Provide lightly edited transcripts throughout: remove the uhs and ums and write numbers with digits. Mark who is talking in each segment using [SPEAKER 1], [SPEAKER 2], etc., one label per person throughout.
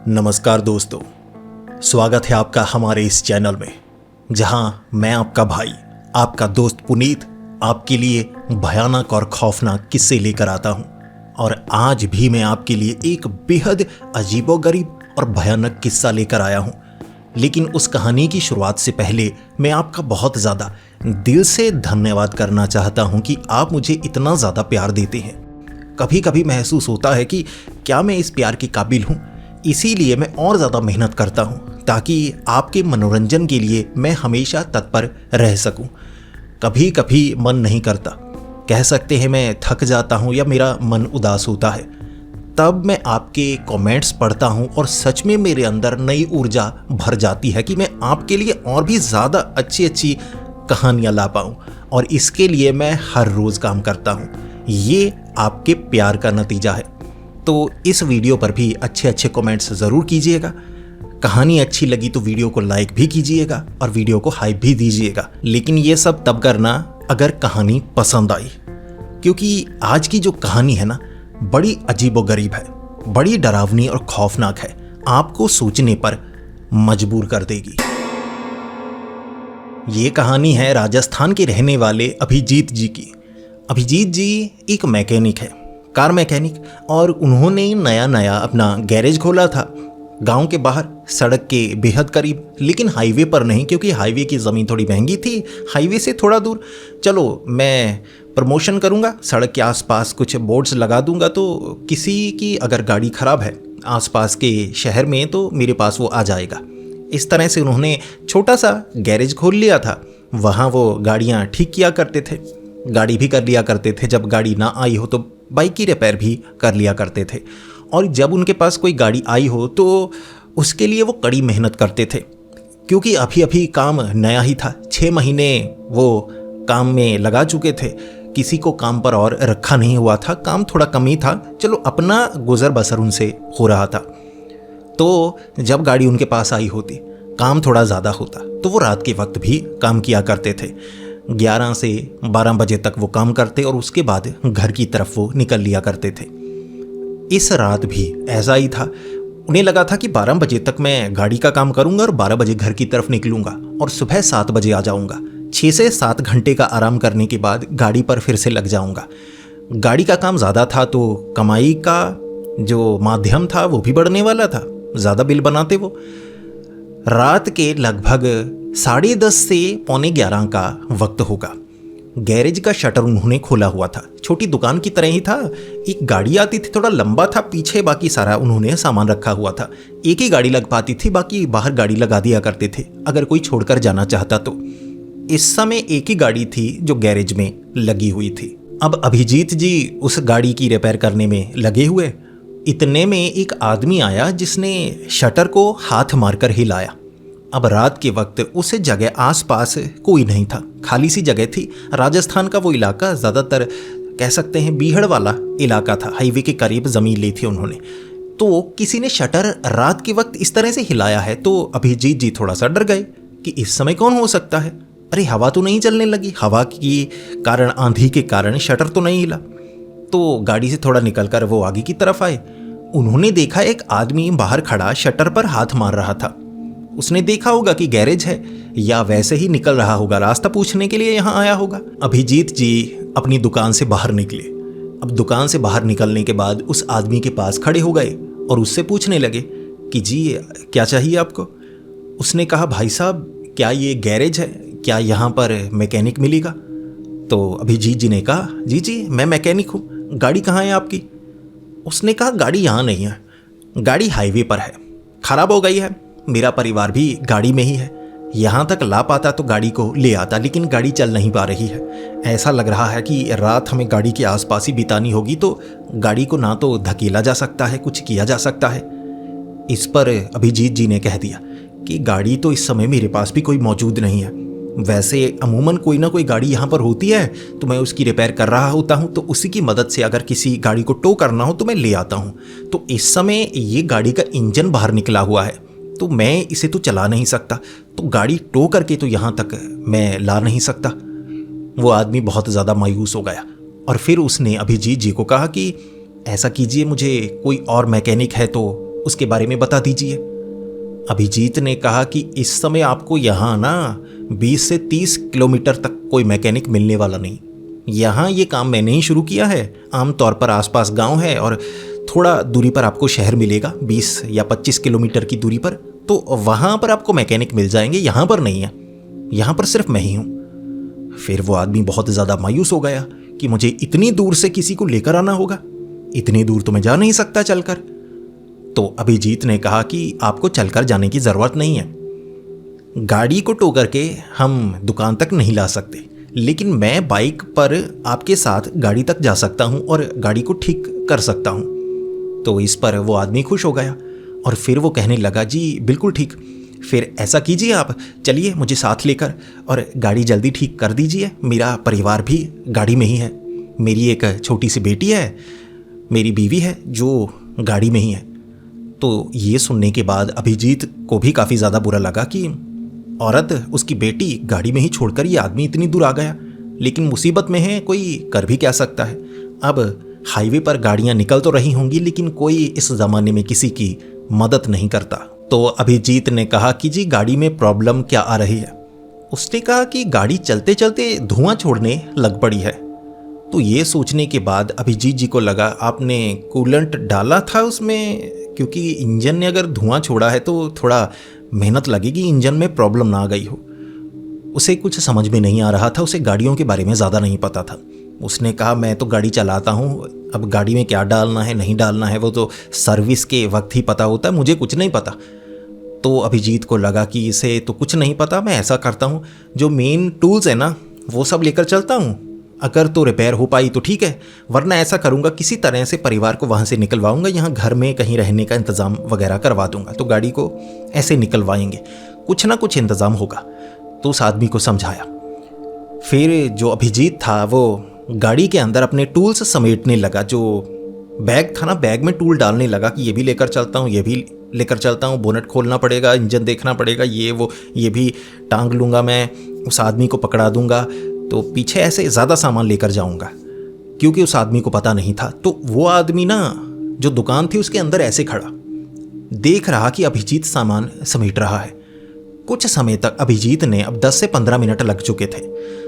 [SPEAKER 1] नमस्कार दोस्तों, स्वागत है आपका हमारे इस चैनल में, जहां मैं आपका भाई, आपका दोस्त पुनीत आपके लिए भयानक और खौफनाक किस्से लेकर आता हूं। और आज भी मैं आपके लिए एक बेहद अजीबोगरीब और भयानक किस्सा लेकर आया हूं। लेकिन उस कहानी की शुरुआत से पहले मैं आपका बहुत ज़्यादा दिल से धन्यवाद करना चाहता हूं कि आप मुझे इतना ज़्यादा प्यार देते हैं। कभी कभी महसूस होता है कि क्या मैं इस प्यार के काबिल हूं, इसीलिए मैं और ज़्यादा मेहनत करता हूं ताकि आपके मनोरंजन के लिए मैं हमेशा तत्पर रह सकूं। कभी कभी मन नहीं करता, कह सकते हैं मैं थक जाता हूं या मेरा मन उदास होता है, तब मैं आपके कमेंट्स पढ़ता हूं और सच में मेरे अंदर नई ऊर्जा भर जाती है कि मैं आपके लिए और भी ज़्यादा अच्छी अच्छी कहानियाँ ला पाऊँ। और इसके लिए मैं हर रोज़ काम करता हूँ। ये आपके प्यार का नतीजा है। तो इस वीडियो पर भी अच्छे अच्छे कमेंट्स ज़रूर कीजिएगा। कहानी अच्छी लगी तो वीडियो को लाइक भी कीजिएगा और वीडियो को हाइप भी दीजिएगा। लेकिन ये सब तब करना अगर कहानी पसंद आई, क्योंकि आज की जो कहानी है ना, बड़ी अजीबोगरीब है, बड़ी डरावनी और खौफनाक है, आपको सोचने पर मजबूर कर देगी। ये कहानी है राजस्थान के रहने वाले अभिजीत जी की। अभिजीत जी एक मैकेनिक है, कार मैकेनिक, और उन्होंने नया नया अपना गैरेज खोला था गांव के बाहर, सड़क के बेहद करीब, लेकिन हाईवे पर नहीं, क्योंकि हाईवे की ज़मीन थोड़ी महंगी थी। हाईवे से थोड़ा दूर, चलो मैं प्रमोशन करूंगा, सड़क के आसपास कुछ बोर्ड्स लगा दूंगा, तो किसी की अगर गाड़ी ख़राब है आसपास के शहर में तो मेरे पास वो आ जाएगा। इस तरह से उन्होंने छोटा सा गैरेज खोल लिया था। वहाँ वो गाड़ियाँ ठीक किया करते थे, गाड़ी भी कर लिया करते थे। जब गाड़ी ना आई हो तो बाइक की रिपेयर भी कर लिया करते थे। और जब उनके पास कोई गाड़ी आई हो तो उसके लिए वो कड़ी मेहनत करते थे, क्योंकि अभी अभी काम नया ही था। 6 महीने वो काम में लगा चुके थे, किसी को काम पर और रखा नहीं हुआ था, काम थोड़ा कम ही था, चलो अपना गुजर बसर उनसे हो रहा था। तो जब गाड़ी उनके पास आई होती, काम थोड़ा ज़्यादा होता, तो वो रात के वक्त भी काम किया करते थे। 11 से 12 बजे तक वो काम करते और उसके बाद घर की तरफ वो निकल लिया करते थे। इस रात भी ऐसा ही था। उन्हें लगा था कि 12 बजे तक मैं गाड़ी का काम करूंगा और 12 बजे घर की तरफ निकलूंगा और सुबह 7 बजे आ जाऊंगा। 6 से 7 घंटे का आराम करने के बाद गाड़ी पर फिर से लग जाऊंगा। गाड़ी का काम ज़्यादा था तो कमाई का जो माध्यम था वो भी बढ़ने वाला था, ज़्यादा बिल बनाते वो। रात के लगभग 10:30 से 11:15 का वक्त होगा। गैरेज का शटर उन्होंने खोला हुआ था, छोटी दुकान की तरह ही था। एक गाड़ी आती थी, थोड़ा लंबा था, पीछे बाकी सारा उन्होंने सामान रखा हुआ था। एक ही गाड़ी लग पाती थी, बाकी बाहर गाड़ी लगा दिया करते थे अगर कोई छोड़कर जाना चाहता तो। इस समय एक ही गाड़ी थी जो गैरेज में लगी हुई थी। अब अभिजीत जी उस गाड़ी की रिपेयर करने में लगे हुए, इतने में एक आदमी आया जिसने शटर को हाथ मारकर हिलाया। अब रात के वक्त उस जगह आसपास कोई नहीं था, खाली सी जगह थी। राजस्थान का वो इलाका ज़्यादातर कह सकते हैं बीहड़ वाला इलाका था, हाईवे के करीब ज़मीन ली थी उन्होंने। तो किसी ने शटर रात के वक्त इस तरह से हिलाया है, तो अभिजीत जी थोड़ा सा डर गए कि इस समय कौन हो सकता है। अरे हवा तो नहीं चलने लगी, हवा के कारण, आंधी के कारण शटर तो नहीं हिला। तो गाड़ी से थोड़ा निकल कर वो आगे की तरफ आए। उन्होंने देखा एक आदमी बाहर खड़ा शटर पर हाथ मार रहा था। उसने देखा होगा कि गैरेज है, या वैसे ही निकल रहा होगा, रास्ता पूछने के लिए यहाँ आया होगा। अभिजीत जी अपनी दुकान से बाहर निकले। अब दुकान से बाहर निकलने के बाद उस आदमी के पास खड़े हो गए और उससे पूछने लगे कि जी क्या चाहिए आपको। उसने कहा, भाई साहब क्या ये गैरेज है, क्या यहाँ पर मैकेनिक मिलेगा? तो अभिजीत जी ने कहा, जी जी मैं मैकेनिक हूँ, गाड़ी कहाँ है आपकी? उसने कहा, गाड़ी यहाँ नहीं है, गाड़ी हाईवे पर है, खराब हो गई है, मेरा परिवार भी गाड़ी में ही है, यहाँ तक ला पाता तो गाड़ी को ले आता, लेकिन गाड़ी चल नहीं पा रही है। ऐसा लग रहा है कि रात हमें गाड़ी के आसपास ही बितानी होगी, तो गाड़ी को ना तो धकेला जा सकता है, कुछ किया जा सकता है। इस पर अभिजीत जी ने कह दिया कि गाड़ी तो इस समय मेरे पास भी कोई मौजूद नहीं है, वैसे अमूमन कोई ना कोई गाड़ी यहाँ पर होती है तो मैं उसकी रिपेयर कर रहा होता हूँ, तो उसी की मदद से अगर किसी गाड़ी को टो करना हो तो मैं ले आता हूँ। तो इस समय ये गाड़ी का इंजन बाहर निकला हुआ है, तो मैं इसे तो चला नहीं सकता, तो गाड़ी टो करके तो यहाँ तक मैं ला नहीं सकता। वो आदमी बहुत ज़्यादा मायूस हो गया और फिर उसने अभिजीत जी को कहा कि ऐसा कीजिए, मुझे कोई और मैकेनिक है तो उसके बारे में बता दीजिए। अभिजीत ने कहा कि इस समय आपको यहाँ ना 20 से 30 किलोमीटर तक कोई मैकेनिक मिलने वाला नहीं। यहाँ ये काम मैंने ही शुरू किया है। आमतौर पर आसपास गांव है और थोड़ा दूरी पर आपको शहर मिलेगा, 20 या 25 किलोमीटर की दूरी पर, तो वहाँ पर आपको मैकेनिक मिल जाएंगे, यहाँ पर नहीं है। यहाँ पर सिर्फ मैं ही हूँ। फिर वो आदमी बहुत ज़्यादा मायूस हो गया कि मुझे इतनी दूर से किसी को लेकर आना होगा, इतनी दूर तो मैं जा नहीं सकता चलकर। तो अभिजीत ने कहा कि आपको चलकर जाने की ज़रूरत नहीं है, गाड़ी को टो करके हम दुकान तक नहीं ला सकते, लेकिन मैं बाइक पर आपके साथ गाड़ी तक जा सकता हूँ और गाड़ी को ठीक कर सकता हूँ। तो इस पर वो आदमी खुश हो गया और फिर वो कहने लगा, जी बिल्कुल ठीक, फिर ऐसा कीजिए आप, चलिए मुझे साथ लेकर और गाड़ी जल्दी ठीक कर दीजिए। मेरा परिवार भी गाड़ी में ही है, मेरी एक छोटी सी बेटी है, मेरी बीवी है जो गाड़ी में ही है। तो ये सुनने के बाद अभिजीत को भी काफ़ी ज़्यादा बुरा लगा कि औरत, उसकी बेटी गाड़ी में ही छोड़कर ये आदमी इतनी दूर आ गया, लेकिन मुसीबत में है, कोई कर भी क्या सकता है। अब हाईवे पर गाड़ियाँ निकल तो रही होंगी, लेकिन कोई इस ज़माने में किसी की मदद नहीं करता। तो अभिजीत ने कहा कि जी गाड़ी में प्रॉब्लम क्या आ रही है। उसने कहा कि गाड़ी चलते चलते धुआं छोड़ने लग पड़ी है। तो ये सोचने के बाद अभिजीत जी को लगा, आपने कूलेंट डाला था उसमें, क्योंकि इंजन ने अगर धुआं छोड़ा है तो थोड़ा मेहनत लगेगी, इंजन में प्रॉब्लम ना आ गई हो। उसे कुछ समझ में नहीं आ रहा था, उसे गाड़ियों के बारे में ज़्यादा नहीं पता था। उसने कहा, मैं तो गाड़ी चलाता हूँ, अब गाड़ी में क्या डालना है नहीं डालना है वो तो सर्विस के वक्त ही पता होता है, मुझे कुछ नहीं पता। तो अभिजीत को लगा कि इसे तो कुछ नहीं पता, मैं ऐसा करता हूँ, जो मेन टूल्स है ना वो सब लेकर चलता हूँ, अगर तो रिपेयर हो पाई तो ठीक है, वरना ऐसा करूँगा किसी तरह से परिवार को वहाँ से निकलवाऊँगा, यहाँ घर में कहीं रहने का इंतज़ाम वगैरह करवा दूँगा, तो गाड़ी को ऐसे निकलवाएंगे, कुछ ना कुछ इंतज़ाम होगा। तो उस आदमी को समझाया। फिर जो अभिजीत था वो गाड़ी के अंदर अपने टूल्स समेटने लगा, जो बैग था ना बैग में टूल डालने लगा कि ये भी लेकर चलता हूँ, ये भी लेकर चलता हूँ, बोनट खोलना पड़ेगा, इंजन देखना पड़ेगा, ये वो ये भी टांग लूँगा, मैं उस आदमी को पकड़ा दूँगा, तो पीछे ऐसे ज़्यादा सामान लेकर जाऊँगा, क्योंकि उस आदमी को पता नहीं था। तो वो आदमी ना जो दुकान थी उसके अंदर ऐसे खड़ा देख रहा कि अभिजीत सामान समेट रहा है। कुछ समय तक अभिजीत ने, अब 10 से 15 मिनट लग चुके थे,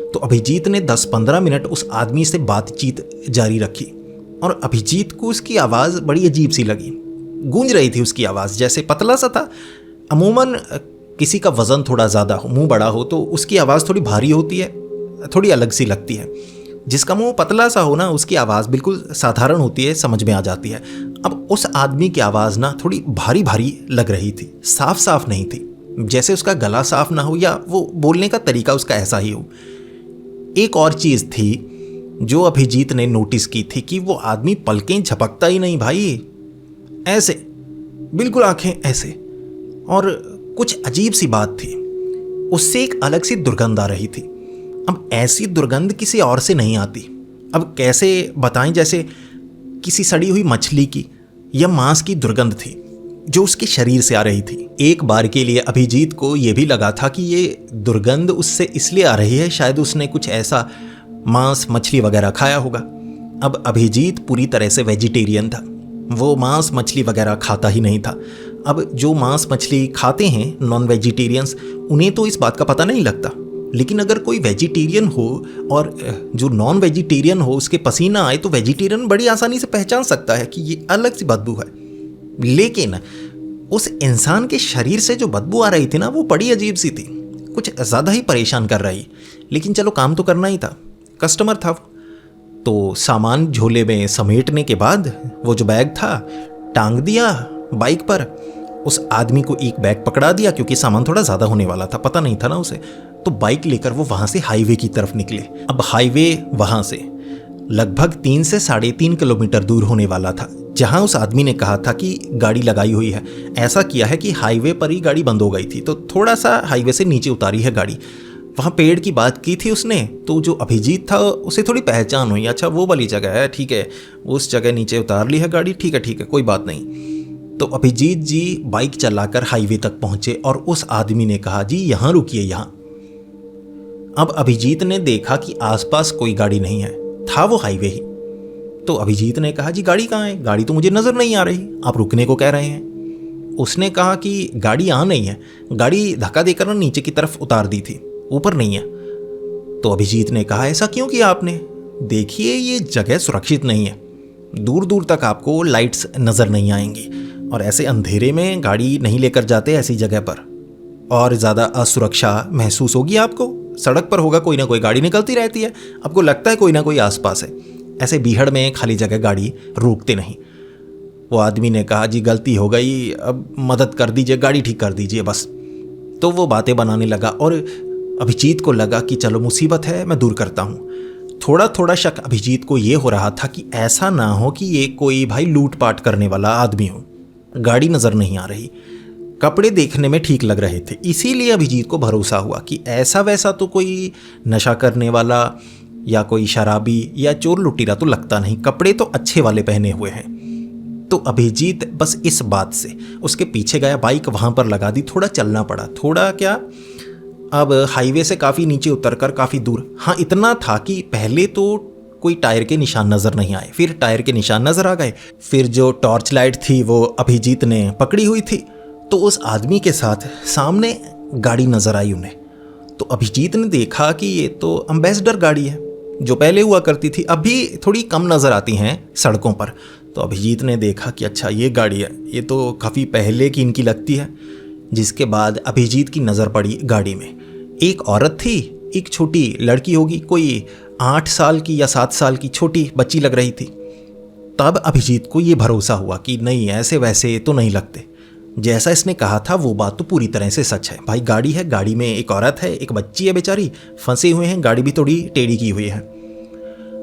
[SPEAKER 1] तो अभिजीत ने 10-15 मिनट उस आदमी से बातचीत जारी रखी और अभिजीत को उसकी आवाज़ बड़ी अजीब सी लगी, गूंज रही थी उसकी आवाज़, जैसे पतला सा था। अमूमन किसी का वज़न थोड़ा ज़्यादा हो, मुंह बड़ा हो, तो उसकी आवाज़ थोड़ी भारी होती है, थोड़ी अलग सी लगती है। जिसका मुंह पतला सा हो ना उसकी आवाज़ बिल्कुल साधारण होती है, समझ में आ जाती है। अब उस आदमी की आवाज़ ना थोड़ी भारी भारी लग रही थी, साफ साफ नहीं थी, जैसे उसका गला साफ ना हो या वो बोलने का तरीका उसका ऐसा ही हो। एक और चीज़ थी जो अभिजीत ने नोटिस की थी कि वो आदमी पलकें झपकता ही नहीं भाई, ऐसे बिल्कुल आंखें ऐसे, और कुछ अजीब सी बात थी, उससे एक अलग सी दुर्गंध आ रही थी। अब ऐसी दुर्गंध किसी और से नहीं आती। अब कैसे बताएं, जैसे किसी सड़ी हुई मछली की या मांस की दुर्गंध थी जो उसके शरीर से आ रही थी। एक बार के लिए अभिजीत को यह भी लगा था कि ये दुर्गंध उससे इसलिए आ रही है, शायद उसने कुछ ऐसा मांस मछली वगैरह खाया होगा। अब अभिजीत पूरी तरह से वेजिटेरियन था, वो मांस मछली वगैरह खाता ही नहीं था। अब जो मांस मछली खाते हैं नॉन वेजिटेरियंस, उन्हें तो इस बात का पता नहीं लगता, लेकिन अगर कोई वेजिटेरियन हो और जो नॉन वेजिटेरियन हो उसके पसीना आए तो वेजिटेरियन बड़ी आसानी से पहचान सकता है कि ये अलग सी बदबू है। लेकिन उस इंसान के शरीर से जो बदबू आ रही थी ना वो बड़ी अजीब सी थी, कुछ ज़्यादा ही परेशान कर रही। लेकिन चलो काम तो करना ही था, कस्टमर था वो। तो सामान झोले में समेटने के बाद वो जो बैग था टांग दिया बाइक पर, उस आदमी को एक बैग पकड़ा दिया क्योंकि सामान थोड़ा ज़्यादा होने वाला था, पता नहीं था ना उसे। तो बाइक लेकर वो वहाँ से हाईवे की तरफ निकले। अब हाईवे वहाँ से लगभग 3 से 3.5 किलोमीटर दूर होने वाला था, जहाँ उस आदमी ने कहा था कि गाड़ी लगाई हुई है। ऐसा किया है कि हाईवे पर ही गाड़ी बंद हो गई थी, तो थोड़ा सा हाईवे से नीचे उतारी है गाड़ी। वहाँ पेड़ की बात की थी उसने, तो जो अभिजीत था उसे थोड़ी पहचान हुई, अच्छा वो वाली जगह है, ठीक है, उस जगह नीचे उतार ली है गाड़ी, ठीक है कोई बात नहीं। तो अभिजीत जी बाइक चलाकर हाईवे तक पहुँचे और उस आदमी ने कहा, जी यहाँ रुकिए यहाँ। अब अभिजीत ने देखा कि आसपास कोई गाड़ी नहीं है, था वो हाईवे ही। तो अभिजीत ने कहा, जी गाड़ी कहाँ है? गाड़ी तो मुझे नज़र नहीं आ रही, आप रुकने को कह रहे हैं। उसने कहा कि गाड़ी यहाँ नहीं है, गाड़ी धक्का देकर ना नीचे की तरफ उतार दी थी, ऊपर नहीं है। तो अभिजीत ने कहा ऐसा क्यों किया आपने? देखिए ये जगह सुरक्षित नहीं है, दूर दूर तक आपको लाइट्स नज़र नहीं आएंगी और ऐसे अंधेरे में गाड़ी नहीं लेकर जाते ऐसी जगह पर, और ज़्यादा असुरक्षा महसूस होगी आपको। सड़क पर होगा कोई ना कोई गाड़ी निकलती रहती है, आपको लगता है कोई ना कोई आसपास है, ऐसे बीहड़ में खाली जगह गाड़ी रोकते नहीं। वो आदमी ने कहा जी गलती हो गई, अब मदद कर दीजिए, गाड़ी ठीक कर दीजिए बस। तो वो बातें बनाने लगा और अभिजीत को लगा कि चलो मुसीबत है, मैं दूर करता हूँ। थोड़ा थोड़ा शक अभिजीत को ये हो रहा था कि ऐसा ना हो कि ये कोई भाई लूटपाट करने वाला आदमी हो। गाड़ी नज़र नहीं आ रही, कपड़े देखने में ठीक लग रहे थे, इसीलिए अभिजीत को भरोसा हुआ कि ऐसा वैसा तो कोई नशा करने वाला या कोई शराबी या चोर लुटेरा तो लगता नहीं, कपड़े तो अच्छे वाले पहने हुए हैं। तो अभिजीत बस इस बात से उसके पीछे गया, बाइक वहाँ पर लगा दी, थोड़ा चलना पड़ा, थोड़ा क्या, अब हाईवे से काफ़ी नीचे उतरकर काफ़ी दूर। हाँ इतना था कि पहले तो कोई टायर के निशान नज़र नहीं आए, फिर टायर के निशान नज़र आ गए, फिर जो टॉर्च लाइट थी वो अभिजीत ने पकड़ी हुई थी, तो उस आदमी के साथ सामने गाड़ी नज़र आई उन्हें। तो अभिजीत ने देखा कि ये तो एम्बेसडर गाड़ी है, जो पहले हुआ करती थी, अभी थोड़ी कम नज़र आती हैं सड़कों पर। तो अभिजीत ने देखा कि अच्छा ये गाड़ी है, ये तो काफ़ी पहले की इनकी लगती है। जिसके बाद अभिजीत की नज़र पड़ी गाड़ी में, एक औरत थी, एक छोटी लड़की होगी, कोई 8 साल की या 7 साल की छोटी बच्ची लग रही थी। तब अभिजीत को ये भरोसा हुआ कि नहीं ऐसे वैसे तो नहीं लगते, जैसा इसने कहा था वो बात तो पूरी तरह से सच है। भाई गाड़ी है, गाड़ी में एक औरत है, एक बच्ची है, बेचारी फंसे हुए हैं, गाड़ी भी थोड़ी टेढ़ी की हुई है।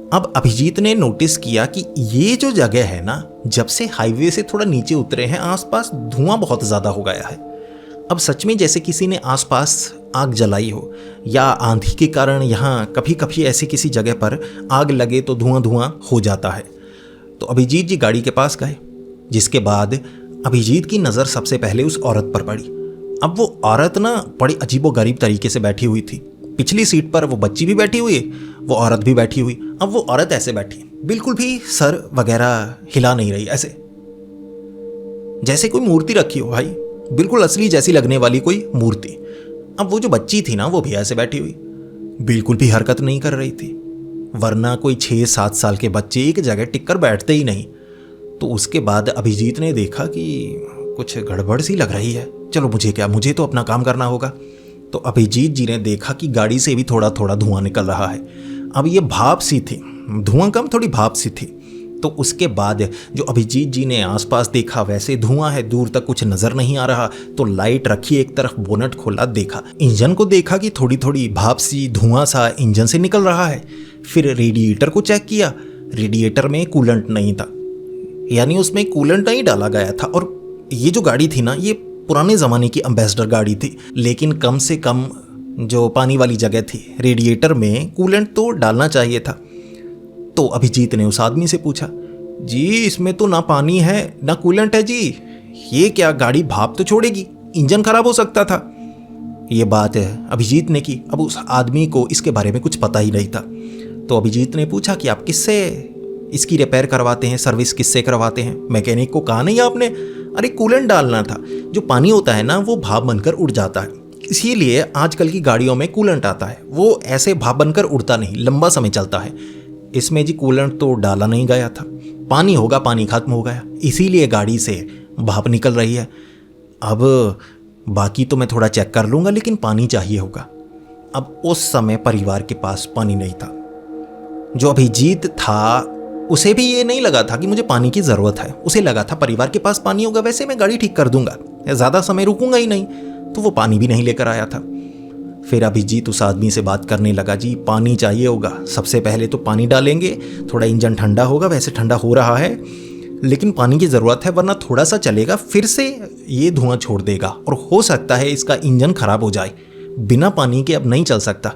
[SPEAKER 1] अब अभिजीत ने नोटिस किया कि ये जो जगह है ना, जब से हाईवे से थोड़ा नीचे उतरे हैं आसपास धुआं बहुत ज़्यादा हो गया है। अब सच में जैसे किसी ने आसपास आग जलाई हो, या आंधी के कारण यहाँ कभी कभी ऐसी किसी जगह पर आग लगे तो धुआं धुआं हो जाता है। तो अभिजीत जी गाड़ी के पास गए, जिसके बाद अभिजीत की नज़र सबसे पहले उस औरत पर पड़ी। अब वो औरत ना बड़ी अजीबोगरीब तरीके से बैठी हुई थी, पिछली सीट पर वो बच्ची भी बैठी हुई, वो औरत भी बैठी हुई। अब वो औरत ऐसे बैठी, बिल्कुल भी सर वगैरह हिला नहीं रही, ऐसे जैसे कोई मूर्ति रखी हो भाई, बिल्कुल असली जैसी लगने वाली कोई मूर्ति। अब वो जो बच्ची थी ना वो भी ऐसे बैठी हुई, बिल्कुल भी हरकत नहीं कर रही थी, वरना कोई 6-7 साल के बच्चे एक जगह टिक कर बैठते ही नहीं। तो उसके बाद अभिजीत ने देखा कि कुछ गड़बड़ सी लग रही है, चलो मुझे क्या, मुझे तो अपना काम करना होगा। तो अभिजीत जी ने देखा कि गाड़ी से भी थोड़ा थोड़ा धुआं निकल रहा है। अब ये भाप सी थी, धुआं कम थोड़ी भाप सी थी। तो उसके बाद जो अभिजीत जी ने आसपास देखा वैसे धुआं है, दूर तक कुछ नज़र नहीं आ रहा। तो लाइट रखी एक तरफ, बोनट खोला, देखा इंजन को, देखा कि थोड़ी थोड़ी भाप सी धुआं सा इंजन से निकल रहा है। फिर रेडिएटर को चेक किया, रेडिएटर में कूलेंट नहीं था, यानी उसमें कूलेंट नहीं डाला गया था। और ये जो गाड़ी थी ना ये पुराने ज़माने की एम्बेसडर गाड़ी थी, लेकिन कम से कम जो पानी वाली जगह थी, रेडिएटर में कूलेंट तो डालना चाहिए था। तो अभिजीत ने उस आदमी से पूछा, जी इसमें तो ना पानी है ना कूलेंट है जी, ये क्या, गाड़ी भाप तो छोड़ेगी, इंजन खराब हो सकता था। ये बात अभिजीत ने की। अब उस आदमी को इसके बारे में कुछ पता ही नहीं था। तो अभिजीत ने पूछा कि आप किससे इसकी रिपेयर करवाते हैं, सर्विस किससे करवाते हैं? मैकेनिक को कहा नहीं आपने? अरे कूलेंट डालना था, जो पानी होता है ना वो भाप बनकर उड़ जाता है, इसीलिए आजकल की गाड़ियों में कूलेंट आता है, वो ऐसे भाप बनकर उड़ता नहीं, लंबा समय चलता है। इसमें जी कूलेंट तो डाला नहीं गया था, पानी होगा, पानी खत्म हो गया, इसीलिए गाड़ी से भाप निकल रही है। अब बाकी तो मैं थोड़ा चेक कर लूँगा, लेकिन पानी चाहिए होगा। अब उस समय परिवार के पास पानी नहीं था। जो अभिजीत था उसे भी ये नहीं लगा था कि मुझे पानी की ज़रूरत है, उसे लगा था परिवार के पास पानी होगा, वैसे मैं गाड़ी ठीक कर दूंगा, ज़्यादा समय रुकूंगा ही नहीं। तो वो पानी भी नहीं लेकर आया था। फिर अभिजीत उस आदमी से बात करने लगा, जी पानी चाहिए होगा, सबसे पहले तो पानी डालेंगे, थोड़ा इंजन ठंडा होगा, वैसे ठंडा हो रहा है लेकिन पानी की ज़रूरत है, वरना थोड़ा सा चलेगा फिर से ये धुआं छोड़ देगा और हो सकता है इसका इंजन ख़राब हो जाए, बिना पानी के अब नहीं चल सकता।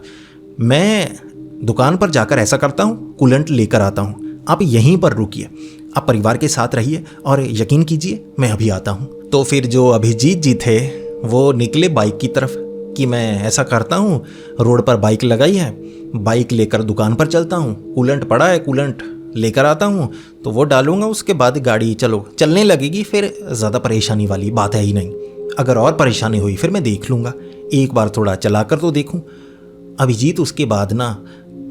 [SPEAKER 1] मैं दुकान पर जाकर ऐसा करता हूँ, कूलेंट लेकर आता हूँ, आप यहीं पर रुकिए, आप परिवार के साथ रहिए और यकीन कीजिए मैं अभी आता हूँ। तो फिर जो अभिजीत जी थे वो निकले बाइक की तरफ कि मैं ऐसा करता हूँ, रोड पर बाइक लगाई है, बाइक लेकर दुकान पर चलता हूँ, कूलेंट पड़ा है, कूलेंट लेकर आता हूँ तो वो डालूंगा, उसके बाद गाड़ी चलो चलने लगेगी, फिर ज़्यादा परेशानी वाली बात है ही नहीं। अगर और परेशानी हुई फिर मैं देख लूँगा, एक बार थोड़ा चला कर तो देखूँ। अभिजीत उसके बाद ना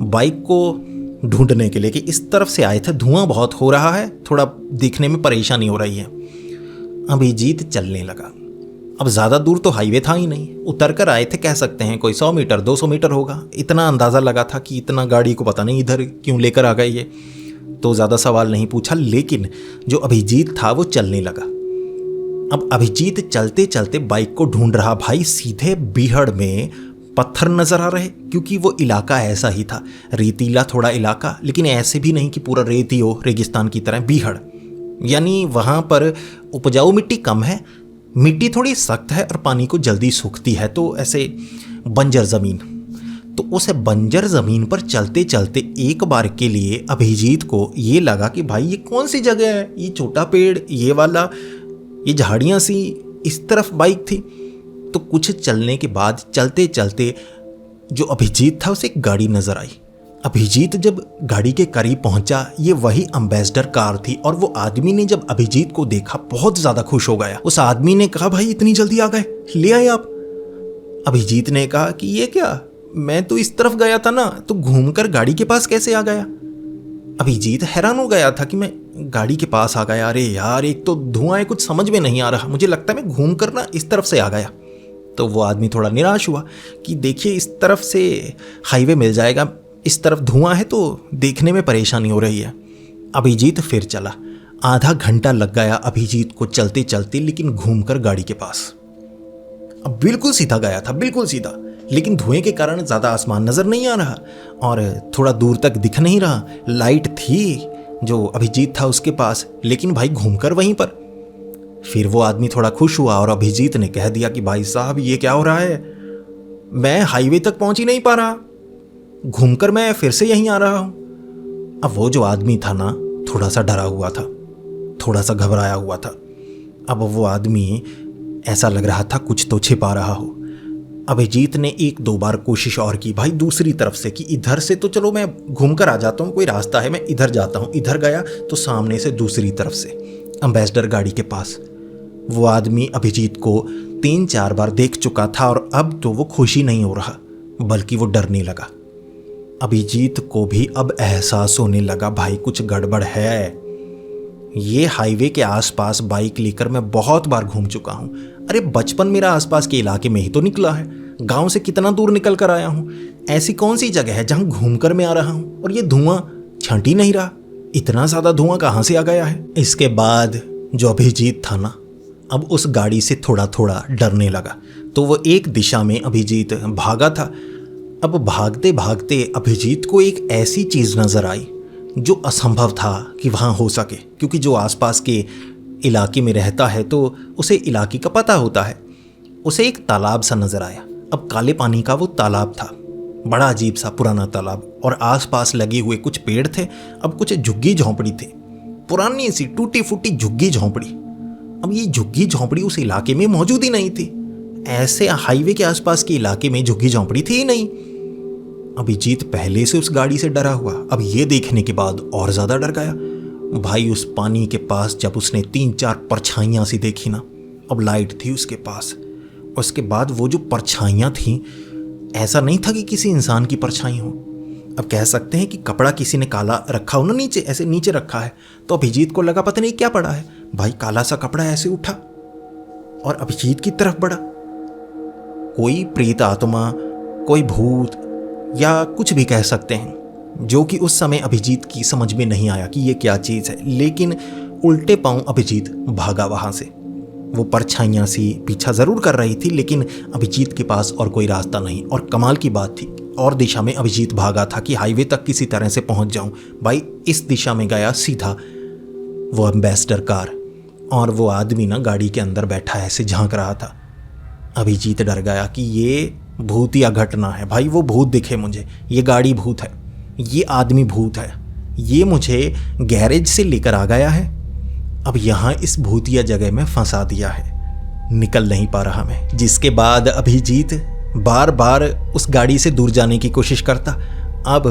[SPEAKER 1] बाइक को ढूंढने के लिए कि इस तरफ से आए थे, धुआं बहुत हो रहा है, थोड़ा देखने में परेशानी हो रही है। अभिजीत चलने लगा। अब ज़्यादा दूर तो हाईवे था ही नहीं, उतर कर आए थे, कह सकते हैं कोई 100 मीटर 200 मीटर होगा, इतना अंदाज़ा लगा था कि इतना गाड़ी को पता नहीं इधर क्यों लेकर आ गए ये, तो ज़्यादा सवाल नहीं पूछा। लेकिन जो अभिजीत था वो चलने लगा। अब अभिजीत चलते चलते बाइक को ढूंढ रहा। भाई सीधे बीहड़ में पत्थर नज़र आ रहे, क्योंकि वो इलाका ऐसा ही था, रेतीला थोड़ा इलाका, लेकिन ऐसे भी नहीं कि पूरा रेती हो रेगिस्तान की तरह। बीहड़ यानी वहाँ पर उपजाऊ मिट्टी कम है, मिट्टी थोड़ी सख्त है और पानी को जल्दी सूखती है, तो ऐसे बंजर ज़मीन। तो उस बंजर ज़मीन पर चलते चलते एक बार के लिए अभिजीत को ये लगा कि भाई ये कौन सी जगह है, ये छोटा पेड़, ये वाला, ये झाड़ियाँ सी, इस तरफ बाइक थी। तो कुछ चलने के बाद चलते चलते जो अभिजीत था उसे एक गाड़ी नज़र आई। अभिजीत जब गाड़ी के करीब पहुंचा, ये वही एम्बेसडर कार थी, और वो आदमी ने जब अभिजीत को देखा बहुत ज़्यादा खुश हो गया। उस आदमी ने कहा, भाई इतनी जल्दी आ गए, ले आए आप। अभिजीत ने कहा कि ये क्या, मैं तो इस तरफ गया था ना, तो घूमकर गाड़ी के पास कैसे आ गया। अभिजीत हैरान हो गया था कि मैं गाड़ी के पास आ गया, अरे यार एक तो धुआं है, कुछ समझ में नहीं आ रहा, मुझे लगता है मैं घूम कर ना इस तरफ से आ गया। तो वो आदमी थोड़ा निराश हुआ कि देखिए इस तरफ से हाईवे मिल जाएगा, इस तरफ धुआं है तो देखने में परेशानी हो रही है। अभिजीत फिर चला। आधा घंटा लग गया अभिजीत को चलते चलते, लेकिन घूमकर गाड़ी के पास। अब बिल्कुल सीधा गया था, बिल्कुल सीधा, लेकिन धुएं के कारण ज़्यादा आसमान नज़र नहीं आ रहा और थोड़ा दूर तक दिख नहीं रहा। लाइट थी जो अभिजीत था उसके पास, लेकिन भाई घूमकर वहीं पर। फिर वो आदमी थोड़ा खुश हुआ और अभिजीत ने कह दिया कि भाई साहब ये क्या हो रहा है, मैं हाईवे तक पहुंच ही नहीं पा रहा, घूमकर मैं फिर से यहीं आ रहा हूं। अब वो जो आदमी था ना, थोड़ा सा डरा हुआ था, थोड़ा सा घबराया हुआ था। अब वो आदमी ऐसा लग रहा था कुछ तो छिपा रहा हो। अभिजीत ने 1-2 बार कोशिश और की भाई दूसरी तरफ से, कि इधर से तो चलो मैं घूमकर आ जाता हूँ, कोई रास्ता है, मैं इधर जाता हूँ। इधर गया तो सामने से दूसरी तरफ से एम्बेसडर गाड़ी के पास। वो आदमी अभिजीत को 3-4 बार देख चुका था और अब तो वो खुशी नहीं हो रहा, बल्कि वो डरने लगा। अभिजीत को भी अब एहसास होने लगा भाई कुछ गड़बड़ है। ये हाईवे के आसपास बाइक लेकर मैं बहुत बार घूम चुका हूँ। अरे बचपन मेरा आसपास के इलाके में ही तो निकला है, गांव से कितना दूर निकल कर आया हूँ। ऐसी कौन सी जगह है जहाँ घूमकर मैं आ रहा हूँ और ये धुआं छंट ही नहीं रहा, इतना ज़्यादा धुआं कहाँ से आ गया है। इसके बाद जो अभिजीत था ना, अब उस गाड़ी से थोड़ा थोड़ा डरने लगा। तो वो एक दिशा में अभिजीत भागा था। अब भागते भागते अभिजीत को एक ऐसी चीज़ नज़र आई जो असंभव था कि वहाँ हो सके, क्योंकि जो आसपास के इलाके में रहता है तो उसे इलाके का पता होता है। उसे एक तालाब सा नज़र आया। अब काले पानी का वो तालाब था, बड़ा अजीब सा पुराना तालाब, और आसपास लगे हुए कुछ पेड़ थे। अब कुछ झुग्गी झोंपड़ी थी, पुरानी सी टूटी फूटी झुग्गी झोंपड़ी। अब ये झुग्गी झोंपड़ी उस इलाके में मौजूद ही नहीं थी। ऐसे हाईवे के आसपास के इलाके में झुग्गी झोंपड़ी थी ही नहीं। अभिजीत पहले से उस गाड़ी से डरा हुआ, अब ये देखने के बाद और ज़्यादा डर गया। भाई उस पानी के पास जब उसने 3-4 परछाइयाँ सी देखी ना, अब लाइट थी उसके पास। उसके बाद वो जो परछाइयाँ थीं, ऐसा नहीं था कि किसी इंसान की परछाई हो। अब कह सकते हैं कि कपड़ा किसी ने काला रखा हो ना नीचे, ऐसे नीचे रखा है। तो अभिजीत को लगा पता नहीं क्या पड़ा है। भाई काला सा कपड़ा ऐसे उठा और अभिजीत की तरफ बढ़ा। कोई प्रेत आत्मा, कोई भूत या कुछ भी कह सकते हैं, जो कि उस समय अभिजीत की समझ में नहीं आया कि ये क्या चीज़ है। लेकिन उल्टे पांव अभिजीत भागा वहाँ से। वो परछाइयाँ सी पीछा ज़रूर कर रही थी, लेकिन अभिजीत के पास और कोई रास्ता नहीं। और कमाल की बात थी, और दिशा में अभिजीत भागा था कि हाईवे तक किसी तरह से पहुँच जाऊँ। भाई इस दिशा में गया सीधा वो एम्बेसडर कार, और वो आदमी ना गाड़ी के अंदर बैठा ऐसे झांक रहा था। अभिजीत डर गया कि ये भूतिया घटना है। भाई वो भूत दिखे मुझे, ये गाड़ी भूत है, ये आदमी भूत है, ये मुझे गैरेज से लेकर आ गया है, अब यहाँ इस भूतिया जगह में फंसा दिया है, निकल नहीं पा रहा मैं। जिसके बाद अभिजीत बार बार उस गाड़ी से दूर जाने की कोशिश करता, अब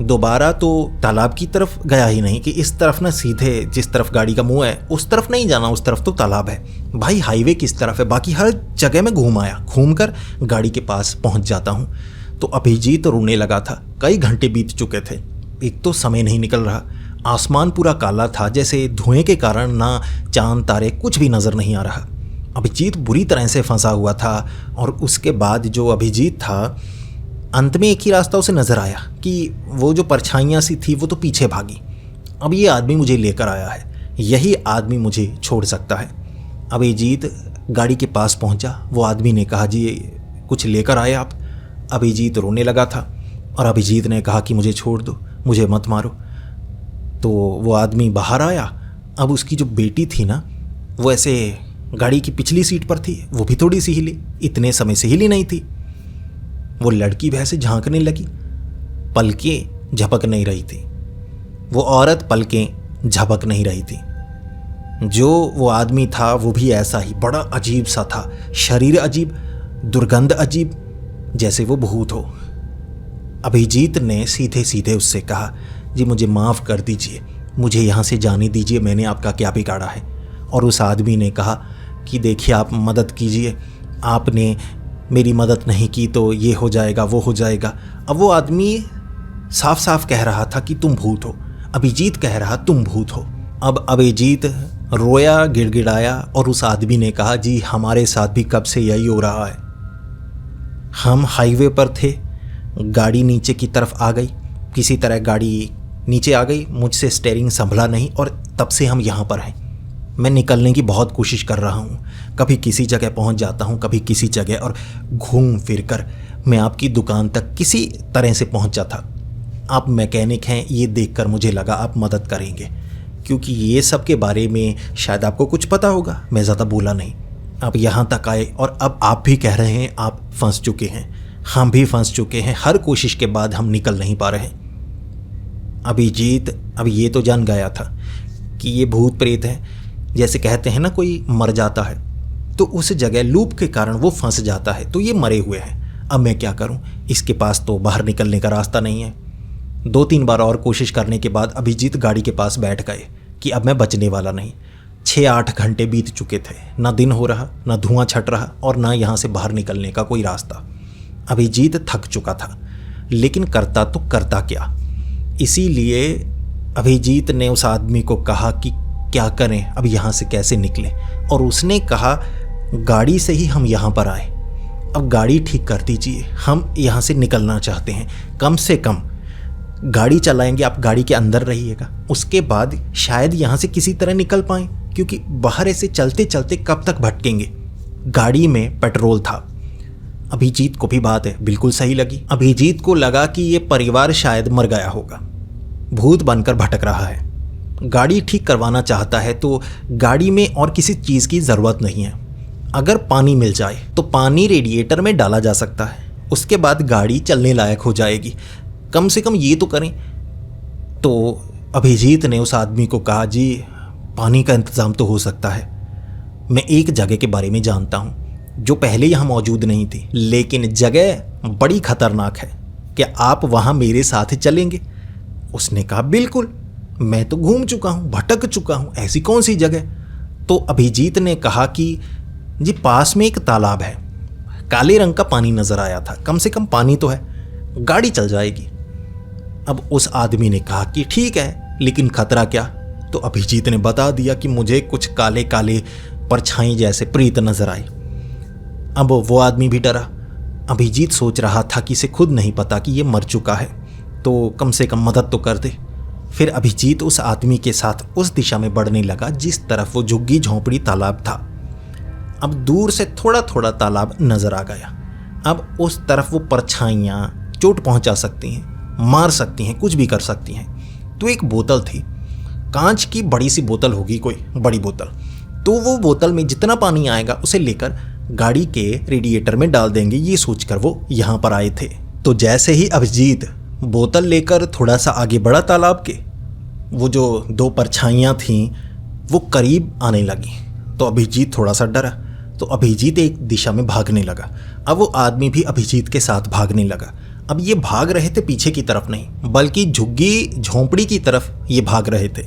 [SPEAKER 1] दोबारा तो तालाब की तरफ गया ही नहीं कि इस तरफ ना सीधे जिस तरफ गाड़ी का मुंह है उस तरफ नहीं जाना, उस तरफ तो तालाब है। भाई हाईवे किस तरफ है? बाकी हर जगह में घूम आया, घूम कर गाड़ी के पास पहुंच जाता हूँ। तो अभिजीत रोने लगा था। कई घंटे बीत चुके थे, एक तो समय नहीं निकल रहा, आसमान पूरा काला था, जैसे धुएं के कारण ना चांद तारे कुछ भी नज़र नहीं आ रहा। अभिजीत बुरी तरह से फंसा हुआ था। और उसके बाद जो अभिजीत था, अंत में एक ही रास्ता उसे नज़र आया कि वो जो परछाइयाँ सी थी वो तो पीछे भागी। अब ये आदमी मुझे लेकर आया है, यही आदमी मुझे छोड़ सकता है। अभिजीत गाड़ी के पास पहुंचा। वो आदमी ने कहा, जी कुछ लेकर आए आप? अभिजीत रोने लगा था और अभिजीत ने कहा कि मुझे छोड़ दो, मुझे मत मारो। तो वो आदमी बाहर आया। अब उसकी जो बेटी थी ना, वो ऐसे गाड़ी की पिछली सीट पर थी, वो भी थोड़ी सी हिली, इतने समय से हिली नहीं थी। वो लड़की वैसे झांकने लगी, पलकें झपक नहीं रही थी। वो औरत पलकें झपक नहीं रही थी। जो वो आदमी था वो भी ऐसा ही, बड़ा अजीब सा था, शरीर अजीब, दुर्गंध अजीब, जैसे वो भूत हो। अभिजीत ने सीधे सीधे उससे कहा, जी मुझे माफ़ कर दीजिए, मुझे यहाँ से जाने दीजिए, मैंने आपका क्या बिगाड़ा है? और उस आदमी ने कहा कि देखिए आप मदद कीजिए, आपने मेरी मदद नहीं की तो ये हो जाएगा, वो हो जाएगा। अब वो आदमी साफ साफ कह रहा था कि तुम भूत हो। अभिजीत कह रहा तुम भूत हो। अब अभिजीत रोया, गिड़गिड़ाया और उस आदमी ने कहा, जी हमारे साथ भी कब से यही हो रहा है। हम हाईवे पर थे, गाड़ी नीचे की तरफ आ गई, किसी तरह गाड़ी नीचे आ गई, मुझसे स्टीयरिंग संभला नहीं और तब से हम यहाँ पर हैं। मैं निकलने की बहुत कोशिश कर रहा हूँ, कभी किसी जगह पहुँच जाता हूँ, कभी किसी जगह, और घूम फिर कर मैं आपकी दुकान तक किसी तरह से पहुँचा था। आप मैकेनिक हैं, ये देखकर मुझे लगा आप मदद करेंगे, क्योंकि ये सब के बारे में शायद आपको कुछ पता होगा। मैं ज़्यादा बोला नहीं, आप यहाँ तक आए और अब आप भी कह रहे हैं आप फंस चुके हैं, हम भी फंस चुके हैं, हर कोशिश के बाद हम निकल नहीं पा रहे। अभिजीत अब ये तो जान गया था कि ये भूत प्रेत है। जैसे कहते हैं ना, कोई मर जाता है तो उस जगह लूप के कारण वो फंस जाता है, तो ये मरे हुए हैं। अब मैं क्या करूं, इसके पास तो बाहर निकलने का रास्ता नहीं है। 2-3 बार और कोशिश करने के बाद अभिजीत गाड़ी के पास बैठ गए कि अब मैं बचने वाला नहीं। 6-8 घंटे बीत चुके थे, ना दिन हो रहा, ना धुआं छट रहा और ना यहाँ से बाहर निकलने का कोई रास्ता। अभिजीत थक चुका था, लेकिन करता तो करता क्या। इसीलिए अभिजीत ने उस आदमी को कहा कि क्या करें, अब यहाँ से कैसे निकलें। और उसने कहा, गाड़ी से ही हम यहाँ पर आए, अब गाड़ी ठीक कर दीजिए, हम यहाँ से निकलना चाहते हैं। कम से कम गाड़ी चलाएंगे, आप गाड़ी के अंदर रहिएगा, उसके बाद शायद यहाँ से किसी तरह निकल पाएँ, क्योंकि बाहर ऐसे चलते चलते कब तक भटकेंगे। गाड़ी में पेट्रोल था। अभिजीत को भी बात है बिल्कुल सही लगी। अभिजीत को लगा कि ये परिवार शायद मर गया होगा, भूत बनकर भटक रहा है। गाड़ी ठीक करवाना चाहता है तो गाड़ी में और किसी चीज़ की ज़रूरत नहीं है। अगर पानी मिल जाए तो पानी रेडिएटर में डाला जा सकता है, उसके बाद गाड़ी चलने लायक हो जाएगी। कम से कम ये तो करें। तो अभिजीत ने उस आदमी को कहा, जी पानी का इंतज़ाम तो हो सकता है, मैं एक जगह के बारे में जानता हूँ जो पहले यहाँ मौजूद नहीं थी, लेकिन जगह बड़ी खतरनाक है, क्या आप वहाँ मेरे साथ चलेंगे? उसने कहा, बिल्कुल, मैं तो घूम चुका हूँ, भटक चुका हूँ, ऐसी कौन सी जगह। तो अभिजीत ने कहा कि जी पास में एक तालाब है, काले रंग का पानी नज़र आया था, कम से कम पानी तो है, गाड़ी चल जाएगी। अब उस आदमी ने कहा कि ठीक है, लेकिन खतरा क्या। तो अभिजीत ने बता दिया कि मुझे कुछ काले काले परछाई जैसे प्रेत नजर आए। अब वो आदमी भी डरा। अभिजीत सोच रहा था कि इसे खुद नहीं पता कि ये मर चुका है, तो कम से कम मदद तो कर दे। फिर अभिजीत उस आदमी के साथ उस दिशा में बढ़ने लगा जिस तरफ वो झुग्गी झोंपड़ी तालाब था। अब दूर से थोड़ा थोड़ा तालाब नजर आ गया। अब उस तरफ वो परछाइयाँ चोट पहुंचा सकती हैं, मार सकती हैं, कुछ भी कर सकती हैं। तो एक बोतल थी, कांच की बड़ी सी बोतल होगी, कोई बड़ी बोतल। तो वो बोतल में जितना पानी आएगा उसे लेकर गाड़ी के रेडिएटर में डाल देंगे, ये सोचकर वो यहाँ पर आए थे। तो जैसे ही अभिजीत बोतल लेकर थोड़ा सा आगे बढ़ा तालाब के, वो जो 2 परछाइयाँ थीं वो करीब आने लगी। तो अभिजीत थोड़ा सा डरा, तो अभिजीत एक दिशा में भागने लगा। अब वो आदमी भी अभिजीत के साथ भागने लगा। अब ये भाग रहे थे पीछे की तरफ नहीं, बल्कि झुग्गी झोंपड़ी की तरफ ये भाग रहे थे।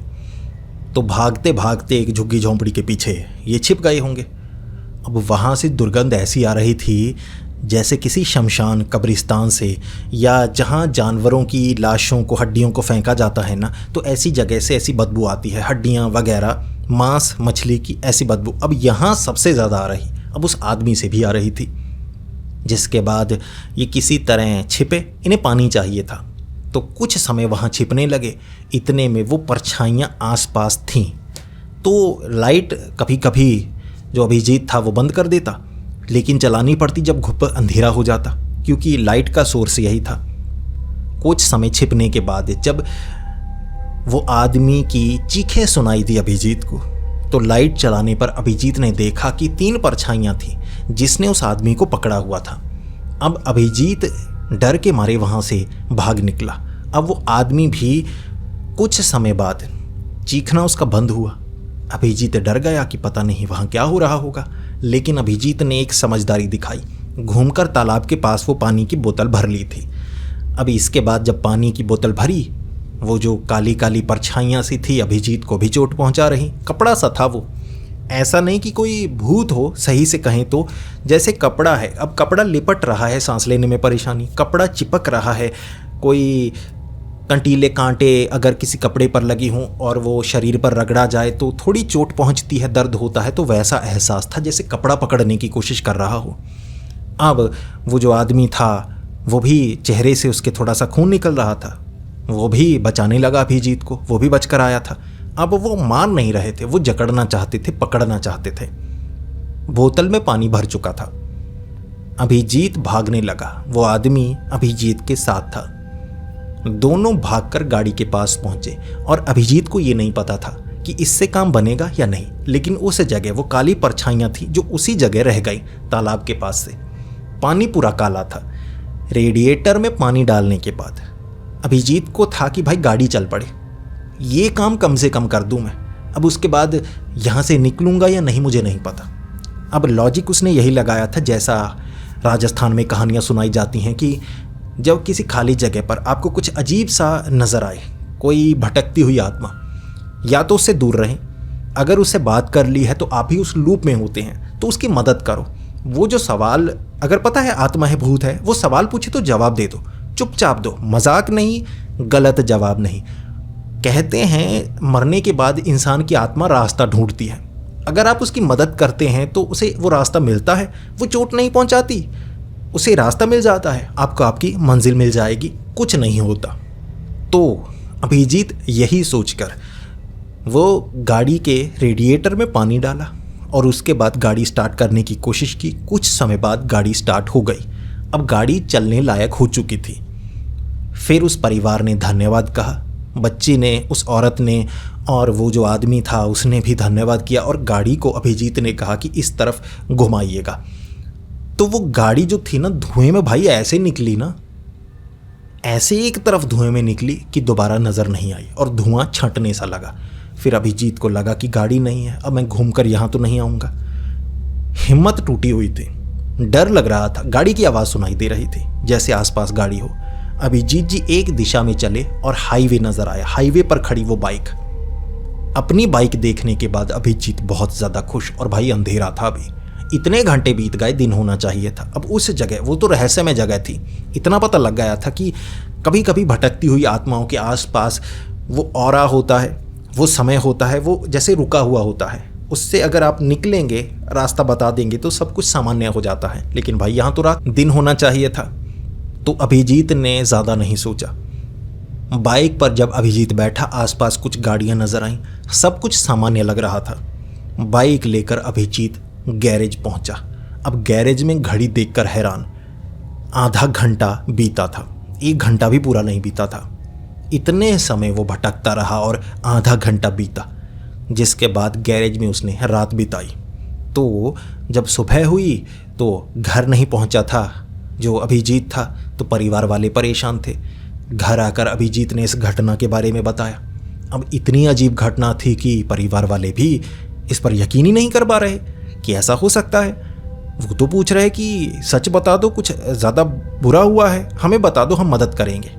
[SPEAKER 1] तो भागते भागते एक झुग्गी झोंपड़ी के पीछे ये छिप गए होंगे। अब वहाँ से दुर्गंध ऐसी आ रही थी जैसे किसी शमशान कब्रिस्तान से, या जहाँ जानवरों की लाशों को, हड्डियों को फेंका जाता है ना, तो ऐसी जगह से ऐसी बदबू आती है, हड्डियाँ वगैरह, मांस मछली की ऐसी बदबू। अब यहाँ सबसे ज़्यादा आ रही, अब उस आदमी से भी आ रही थी। जिसके बाद ये किसी तरह छिपे, इन्हें पानी चाहिए था, तो कुछ समय वहाँ छिपने लगे। इतने में वो परछाइयाँ आसपास थीं, तो लाइट कभी कभी जो अभिजीत था वो बंद कर देता, लेकिन चलानी पड़ती जब घुप अंधेरा हो जाता, क्योंकि लाइट का सोर्स यही था। कुछ समय छिपने के बाद जब वो आदमी की चीखें सुनाई दी अभिजीत को, तो लाइट चलाने पर अभिजीत ने देखा कि 3 परछाइयाँ थीं जिसने उस आदमी को पकड़ा हुआ था। अब अभिजीत डर के मारे वहाँ से भाग निकला। अब वो आदमी भी कुछ समय बाद चीखना उसका बंद हुआ। अभिजीत डर गया कि पता नहीं वहाँ क्या हो रहा होगा, लेकिन अभिजीत ने एक समझदारी दिखाई। घूमकर तालाब के पास वो पानी की बोतल भर ली थी। अब इसके बाद जब पानी की बोतल भरी, वो जो काली काली परछाइयाँ सी थी अभिजीत को भी चोट पहुँचा रही। कपड़ा सा था वो, ऐसा नहीं कि कोई भूत हो, सही से कहें तो जैसे कपड़ा है। अब कपड़ा लिपट रहा है, सांस लेने में परेशानी, कपड़ा चिपक रहा है, कोई कंटीले कांटे अगर किसी कपड़े पर लगी हों और वो शरीर पर रगड़ा जाए तो थोड़ी चोट पहुंचती है, दर्द होता है, तो वैसा एहसास था जैसे कपड़ा पकड़ने की कोशिश कर रहा हो। अब वो जो आदमी था वो भी, चेहरे से उसके थोड़ा सा खून निकल रहा था, वो भी बचाने लगा अभिजीत को, वो भी बचकर आया था। अब वो मार नहीं रहे थे, वो जकड़ना चाहते थे, पकड़ना चाहते थे। बोतल में पानी भर चुका था। अभिजीत भागने लगा, वो आदमी अभिजीत के साथ था। दोनों भागकर गाड़ी के पास पहुंचे और अभिजीत को ये नहीं पता था कि इससे काम बनेगा या नहीं, लेकिन उस जगह वो काली परछाइयाँ थी जो उसी जगह रह गई तालाब के पास से। पानी पूरा काला था। रेडिएटर में पानी डालने के बाद अभिजीत को था कि भाई गाड़ी चल पड़े, ये काम कम से कम कर दूं मैं, अब उसके बाद यहाँ से निकलूँगा या नहीं मुझे नहीं पता। अब लॉजिक उसने यही लगाया था जैसा राजस्थान में कहानियाँ सुनाई जाती हैं कि जब किसी खाली जगह पर आपको कुछ अजीब सा नज़र आए, कोई भटकती हुई आत्मा, या तो उससे दूर रहें, अगर उससे बात कर ली है तो आप ही उस लूप में होते हैं तो उसकी मदद करो। वो जो सवाल, अगर पता है आत्मा है, भूत है, वो सवाल पूछे तो जवाब दे दो, चुपचाप दो, मजाक नहीं, गलत जवाब नहीं। कहते हैं मरने के बाद इंसान की आत्मा रास्ता ढूंढती है, अगर आप उसकी मदद करते हैं तो उसे वो रास्ता मिलता है, वो चोट नहीं पहुंचाती, उसे रास्ता मिल जाता है, आपको आपकी मंजिल मिल जाएगी, कुछ नहीं होता। तो अभिजीत यही सोचकर वो गाड़ी के रेडिएटर में पानी डाला और उसके बाद गाड़ी स्टार्ट करने की कोशिश की। कुछ समय बाद गाड़ी स्टार्ट हो गई, अब गाड़ी चलने लायक हो चुकी थी। फिर उस परिवार ने धन्यवाद कहा, बच्ची ने, उस औरत ने, और वो जो आदमी था उसने भी धन्यवाद किया, और गाड़ी को अभिजीत ने कहा कि इस तरफ घुमाइएगा। तो वो गाड़ी जो थी ना, धुएं में भाई ऐसे निकली ना, ऐसे एक तरफ धुएं में निकली कि दोबारा नज़र नहीं आई और धुआं छंटने सा लगा। फिर अभिजीत को लगा कि गाड़ी नहीं है, अब मैं घूमकर यहाँ तो नहीं आऊँगा। हिम्मत टूटी हुई थी, डर लग रहा था, गाड़ी की आवाज़ सुनाई दे रही थी जैसे आसपास गाड़ी हो। अभिजीत जी एक दिशा में चले और हाईवे नज़र आया, हाईवे पर खड़ी वो बाइक। अपनी बाइक देखने के बाद अभिजीत बहुत ज़्यादा खुश, और भाई अंधेरा था अभी, इतने घंटे बीत गए, दिन होना चाहिए था। अब उस जगह, वो तो रहस्यमय जगह थी, इतना पता लग गया था कि कभी कभी भटकती हुई आत्माओं के आसपास वो ऑरा होता है, वो समय होता है, वो जैसे रुका हुआ होता है, उससे अगर आप निकलेंगे, रास्ता बता देंगे तो सब कुछ सामान्य हो जाता है। लेकिन भाई यहाँ तो रात, दिन होना चाहिए था। तो अभिजीत ने ज़्यादा नहीं सोचा, बाइक पर जब अभिजीत बैठा आसपास कुछ गाड़ियाँ नज़र आईं, सब कुछ सामान्य लग रहा था। बाइक लेकर अभिजीत गैरेज पहुंचा। अब गैरेज में घड़ी देखकर हैरान, आधा घंटा बीता था, 1 घंटा भी पूरा नहीं बीता था। इतने समय वो भटकता रहा और आधा घंटा बीता, जिसके बाद गैरेज में उसने रात बिताई। तो जब सुबह हुई तो घर नहीं पहुंचा था जो अभिजीत था, तो परिवार वाले परेशान थे। घर आकर अभिजीत ने इस घटना के बारे में बताया। अब इतनी अजीब घटना थी कि परिवार वाले भी इस पर यकीन ही नहीं कर पा रहे कि ऐसा हो सकता है। वो तो पूछ रहे कि सच बता दो, कुछ ज़्यादा बुरा हुआ है, हमें बता दो, हम मदद करेंगे।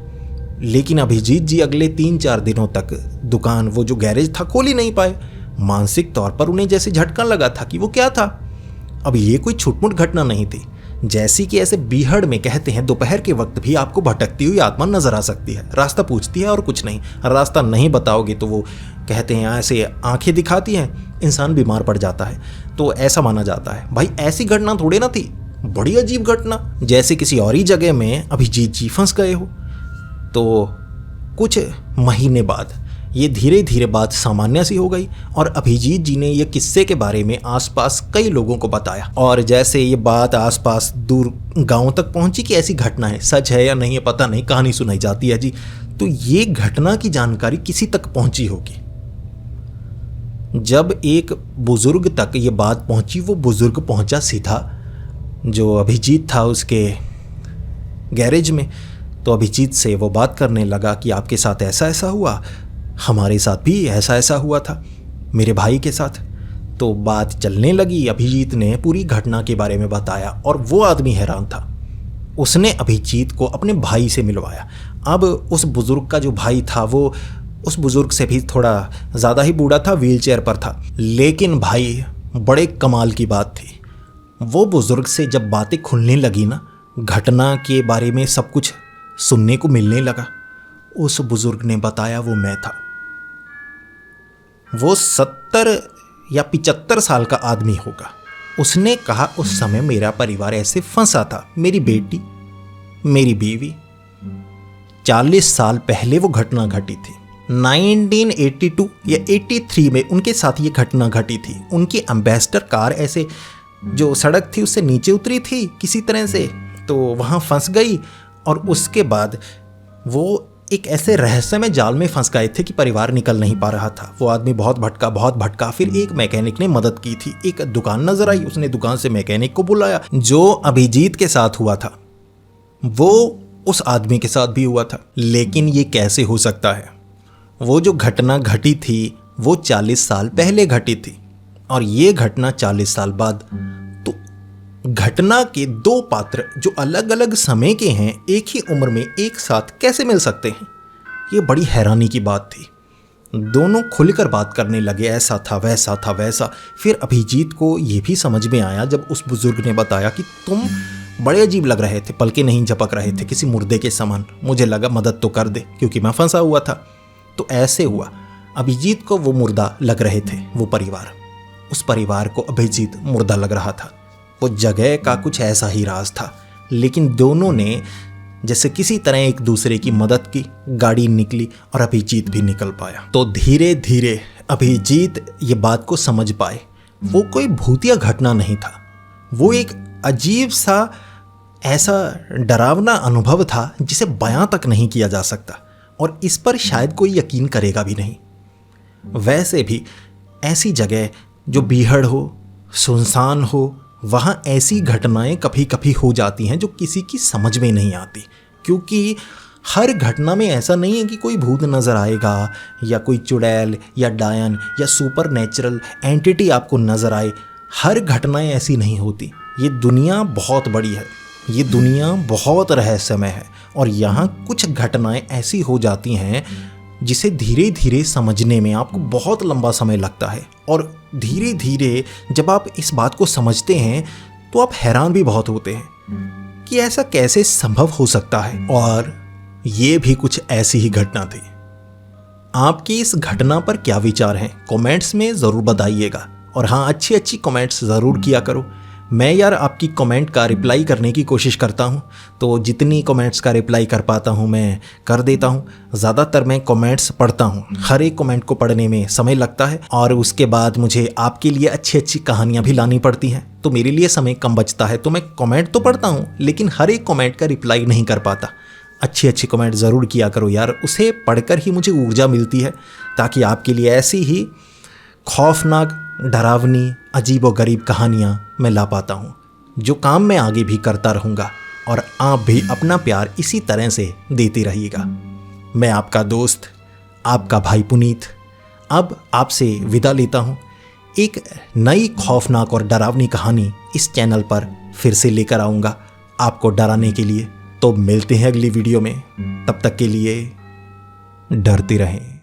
[SPEAKER 1] लेकिन अभिजीत जी अगले 3-4 दिनों तक दुकान, वो जो गैरेज था, खोल ही नहीं पाए। मानसिक तौर पर उन्हें जैसे झटका लगा था कि वो क्या था। अब ये कोई छुटमुट घटना नहीं थी। जैसी कि ऐसे बीहड़ में कहते हैं, दोपहर के वक्त भी आपको भटकती हुई आत्मा नजर आ सकती है, रास्ता पूछती है और कुछ नहीं। रास्ता नहीं बताओगे तो वो कहते हैं ऐसे आंखें दिखाती हैं, इंसान बीमार पड़ जाता है। तो ऐसा माना जाता है। भाई ऐसी घटना थोड़े ना थी, बड़ी अजीब घटना, जैसे किसी और ही जगह में अभिजीत जी फंस गए हो। तो कुछ महीने बाद ये धीरे धीरे बात सामान्य सी हो गई और अभिजीत जी ने ये किस्से के बारे में आसपास कई लोगों को बताया। और जैसे ये बात आसपास दूर गांव तक पहुंची कि ऐसी घटना है, सच है या नहीं है पता नहीं, कहानी सुनाई जाती है जी। तो ये घटना की जानकारी किसी तक पहुंची होगी। जब एक बुजुर्ग तक ये बात पहुंची, वो बुजुर्ग पहुंचा सीधा जो अभिजीत था उसके गैरेज में। तो अभिजीत से वो बात करने लगा कि आपके साथ ऐसा ऐसा हुआ, हमारे साथ भी ऐसा ऐसा हुआ था, मेरे भाई के साथ। तो बात चलने लगी। अभिजीत ने पूरी घटना के बारे में बताया और वो आदमी हैरान था। उसने अभिजीत को अपने भाई से मिलवाया। अब उस बुज़ुर्ग का जो भाई था वो उस बुज़ुर्ग से भी थोड़ा ज़्यादा ही बूढ़ा था, व्हीलचेयर पर था। लेकिन भाई बड़े कमाल की बात थी, वो बुज़ुर्ग से जब बातें खुलने लगी ना, घटना के बारे में सब कुछ सुनने को मिलने लगा। उस बुज़ुर्ग ने बताया वो मैं था। वो 70 या 75 साल का आदमी होगा। उसने कहा उस समय मेरा परिवार ऐसे फंसा था, मेरी बेटी, मेरी बीवी। 40 साल पहले वो घटना घटी थी। 1982 या 83 में उनके साथ ये घटना घटी थी। उनकी एम्बेसडर कार ऐसे जो सड़क थी उससे नीचे उतरी थी किसी तरह से, तो वहाँ फंस गई। और उसके बाद वो एक ऐसे रहस्यमय जाल में फंस गए थे कि परिवार निकल नहीं पा रहा था। वो आदमी बहुत भटका। फिर एक मैकेनिक ने मदद की थी। एक दुकान नजर आई, उसने दुकान से मैकेनिक को बुलाया। जो अभिजीत के साथ हुआ था वो उस आदमी के साथ भी हुआ था। लेकिन ये कैसे हो सकता है? वो जो घटना घटी थी वो 40 साल पहले घटी थी और ये घटना 40 साल बाद। तो घटना के दो पात्र जो अलग अलग समय के हैं, एक ही उम्र में एक साथ कैसे मिल सकते हैं? ये बड़ी हैरानी की बात थी। दोनों खुलकर बात करने लगे, ऐसा था वैसा। फिर अभिजीत को ये भी समझ में आया जब उस बुजुर्ग ने बताया कि तुम बड़े अजीब लग रहे थे, पलके नहीं झपक रहे थे, किसी मुर्दे के समान। मुझे लगा मदद तो कर दे क्योंकि मैं फंसा हुआ था। तो ऐसे हुआ, अभिजीत को वो मुर्दा लग रहे थे, वो परिवार, उस परिवार को अभिजीत मुर्दा लग रहा था। वो जगह का कुछ ऐसा ही राज था। लेकिन दोनों ने जैसे किसी तरह एक दूसरे की मदद की, गाड़ी निकली और अभिजीत भी निकल पाया। तो धीरे धीरे अभिजीत ये बात को समझ पाए, वो कोई भूतिया घटना नहीं था, वो एक अजीब सा ऐसा डरावना अनुभव था जिसे बयां तक नहीं किया जा सकता और इस पर शायद कोई यकीन करेगा भी नहीं। वैसे भी ऐसी जगह जो बीहड़ हो, सुनसान हो, वहाँ ऐसी घटनाएं कभी कभी हो जाती हैं जो किसी की समझ में नहीं आती। क्योंकि हर घटना में ऐसा नहीं है कि कोई भूत नज़र आएगा या कोई चुड़ैल या डायन या सुपर नेचुरल एंटिटी आपको नज़र आए। हर घटनाएं ऐसी नहीं होती। ये दुनिया बहुत बड़ी है, ये दुनिया बहुत रहस्यमय है और यहाँ कुछ घटनाएं ऐसी हो जाती हैं जिसे धीरे धीरे समझने में आपको बहुत लंबा समय लगता है। और धीरे धीरे जब आप इस बात को समझते हैं तो आप हैरान भी बहुत होते हैं कि ऐसा कैसे संभव हो सकता है। और ये भी कुछ ऐसी ही घटना थी। आपकी इस घटना पर क्या विचार हैं? कमेंट्स में ज़रूर बताइएगा। और हाँ, अच्छी अच्छी कमेंट्स ज़रूर किया करो। मैं यार आपकी कमेंट का रिप्लाई करने की कोशिश करता हूँ, तो जितनी कमेंट्स का रिप्लाई कर पाता हूँ मैं कर देता हूँ। ज़्यादातर मैं कमेंट्स पढ़ता हूँ, हर एक कमेंट को पढ़ने में समय लगता है और उसके बाद मुझे आपके लिए अच्छी अच्छी कहानियाँ भी लानी पड़ती हैं, तो मेरे लिए समय कम बचता है। तो मैं कमेंट तो पढ़ता हूँ लेकिन हर एक कमेंट का रिप्लाई नहीं कर पाता। अच्छी अच्छी कमेंट ज़रूर किया करो यार, उसे पढ़कर ही मुझे ऊर्जा मिलती है ताकि आपके लिए ऐसी ही खौफनाक, डरावनी, अजीब व गरीब कहानियाँ मैं ला पाता हूँ, जो काम मैं आगे भी करता रहूँगा। और आप भी अपना प्यार इसी तरह से देते रहिएगा। मैं आपका दोस्त, आपका भाई पुनीत अब आपसे विदा लेता हूँ। एक नई खौफनाक और डरावनी कहानी इस चैनल पर फिर से लेकर आऊँगा आपको डराने के लिए। तो मिलते हैं अगली वीडियो में, तब तक के लिए डरते रहें।